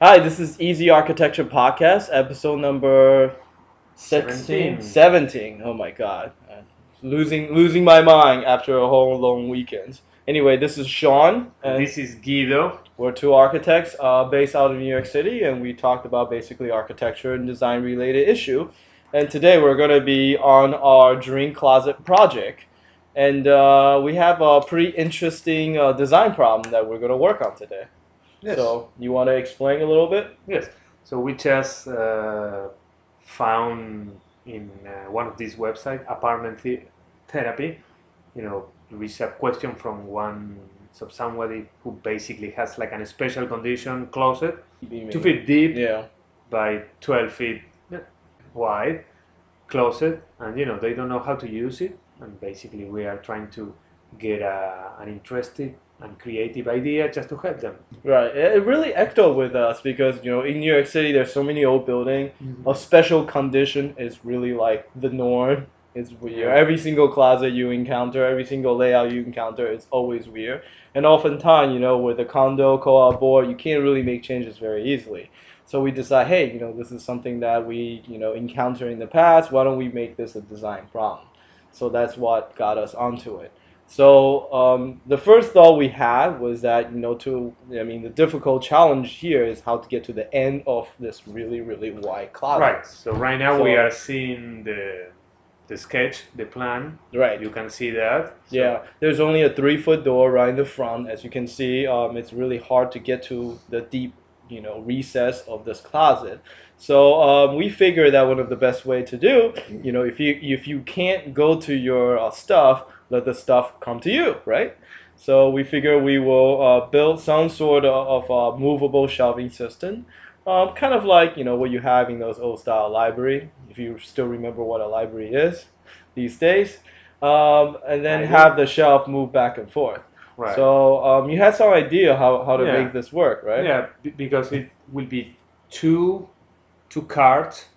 Hi, this is EZarchitecture podcast, episode number 16, 17. 17. Oh my god. Losing my mind after a whole long weekend. Anyway, this is Sean, And and this is Guido. we're two architects based out of New York City, and we talked about basically architecture and design related issue. And today we're going to be on our dream closet project. And we have a pretty interesting design problem that we're going to work on today. Yes. So, you want to explain a little bit? Yes. So we just found in one of these websites, therapy. There is a question from somebody who basically has like a special condition closet, 2 feet deep Yeah. by 12 feet wide closet, and they don't know how to use it. And basically, we are trying to get an interested and creative idea just to help them. Right. It really echoed with us because, in New York City, there's so many old buildings. A special condition is really like the norm. It's weird. Yeah. Every single closet you encounter, every single layout you encounter, it's always weird. And oftentimes, with a condo co-op board, you can't really make changes very easily. So we decide, hey, this is something that we, encounter in the past. Why don't we make this a design problem? So that's what got us onto it. So the first thought we had was that the difficult challenge here is how to get to the end of this really really wide closet. Right. So right now we So- are seeing the sketch, the plan. Right. You can see that. So- Yeah, there's only a 3-foot door right in the front. As you can see, it's really hard to get to the deep, recess of this closet. So we figured that one of the best way to do, if you can't go to your stuff, let the stuff come to you, right? So we figure we will build some sort of movable shelving system, kind of like what you have in those old style library, if you still remember what a library is these days, and then I do. have the shelf move back and forth. Right. So you had some idea how to Yeah. make this work, right? Yeah, because it will be two cards,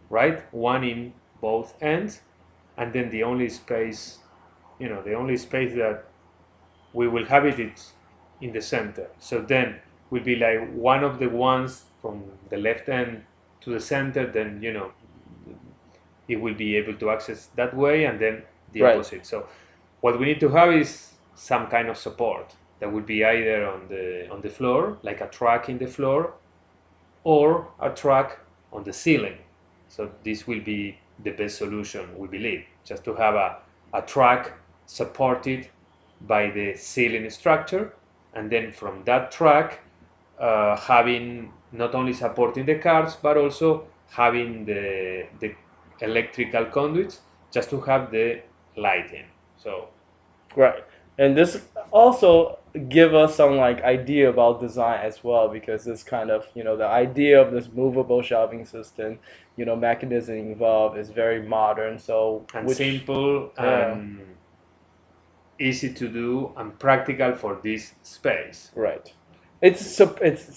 right? One in both ends, and then the only space, that we will have it's in the center. So then will be like one of the ones from the left end to the center. Then it will be able to access that way, and then the Right. opposite. So what we need to have is some kind of support that would be either on the floor, like a track in the floor, or a track on the ceiling. So this will be the best solution, we believe, just to have a track supported by the ceiling structure, and then from that track having not only supporting the cars but also having the electrical conduits just to have the lighting. So Right. And this also give us some like idea about design as well, because this kind of, the idea of this movable shelving system, mechanism involved is very modern. So and simple Yeah. and easy to do and practical for this space. Right. It's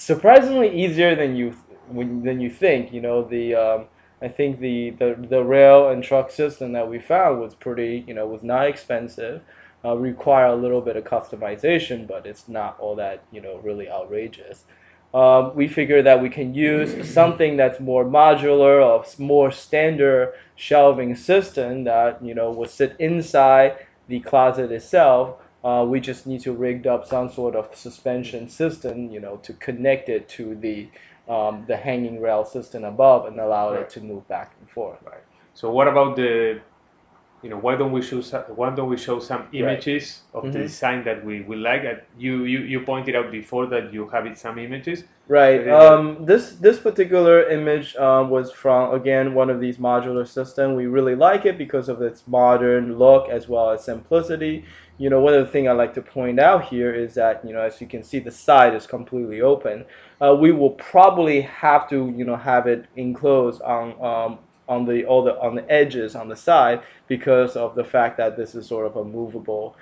surprisingly easier than you think. I think the rail and truck system that we found was pretty, was not expensive. Require a little bit of customization, but it's not all that, really outrageous. We figure that we can use something that's more modular, or more standard shelving system that will sit inside the closet itself. We just need to rig up some sort of suspension system, to connect it to the hanging rail system above and allow it Right. to move back and forth. Right. So what about why don't we show some images of the Mhm. design that we like? You pointed out before that you have some images. Right. But This particular image was from, again, one of these modular systems. We really like it because of its modern look as well as simplicity. One of the things I like to point out here is that, as you can see, the side is completely open. We will probably have to, have it enclosed on the edges on the side, because of the fact that this is sort of a movable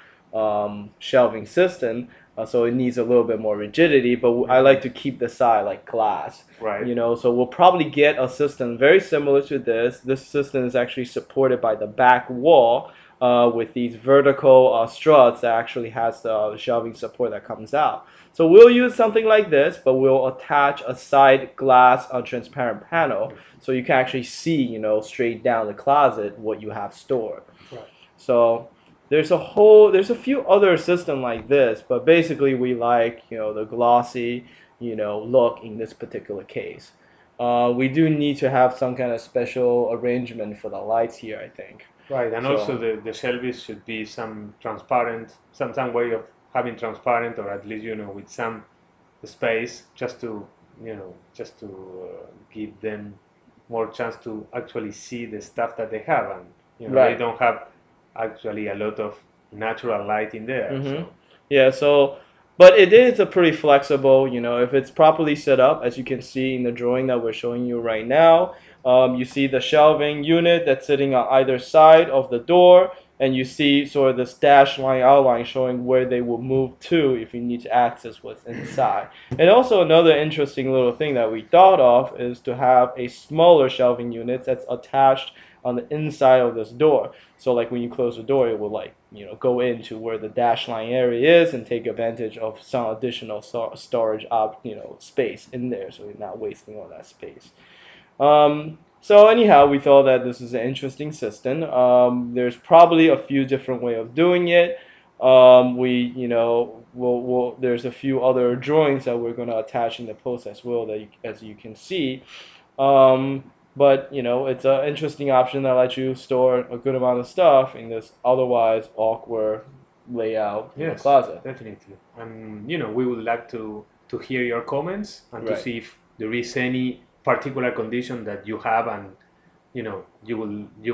shelving system. So it needs a little bit more rigidity, but I like to keep the side like glass. Right. So we'll probably get a system very similar to this. This system is actually supported by the back wall with these vertical struts that actually has the shelving support that comes out. So we'll use something like this, but we'll attach a side glass transparent panel so you can actually see, straight down the closet what you have stored. Right. So there's a few other systems like this, but basically we like, the glossy, look in this particular case. We do need to have some kind of special arrangement for the lights here, I think. Right, and So- also the shelves should be some transparent, some way of having transparent, or at least with some space, just to give them more chance to actually see the stuff that they have, and Right. they don't have actually a lot of natural light in there. Mhm. So Yeah, but it is a pretty flexible, if it's properly set up, as you can see in the drawing that we're showing you right now. You see the shelving unit that's sitting on either side of the door, and you see sort of this dash line outline showing where they will move to if you need to access what's inside. And also another interesting little thing that we thought of is to have a smaller shelving unit that's attached on the inside of this door. So like when you close the door, it will go into where the dash line area is and take advantage of some additional storage space in there, so you're not wasting all that space. So anyhow, we thought that this is an interesting system. There's probably a few different way of doing it. There's a few other drawings that we're going to attach in the post as well, as you can see. But it's an interesting option that lets you store a good amount of stuff in this otherwise awkward layout in the yes, closet. definitely. And we would like to hear your comments and to Right. see if there is any particular condition that you have, and you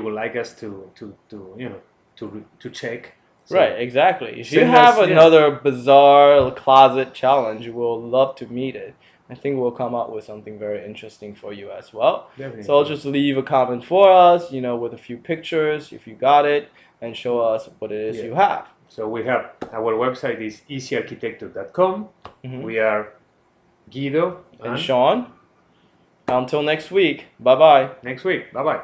will like us to check. So Right, exactly. If you send have us- yeah. another bizarre closet challenge, we'll love to meet it. I think we'll come up with something very interesting for you as well. Definitely. So just leave a comment for us, with a few pictures if you got it, and show us what it is Yeah. you have. So we have our website is EZarchitecture.com. Mhm. We are Guido And Sean, until next week, bye bye. next week. Bye bye.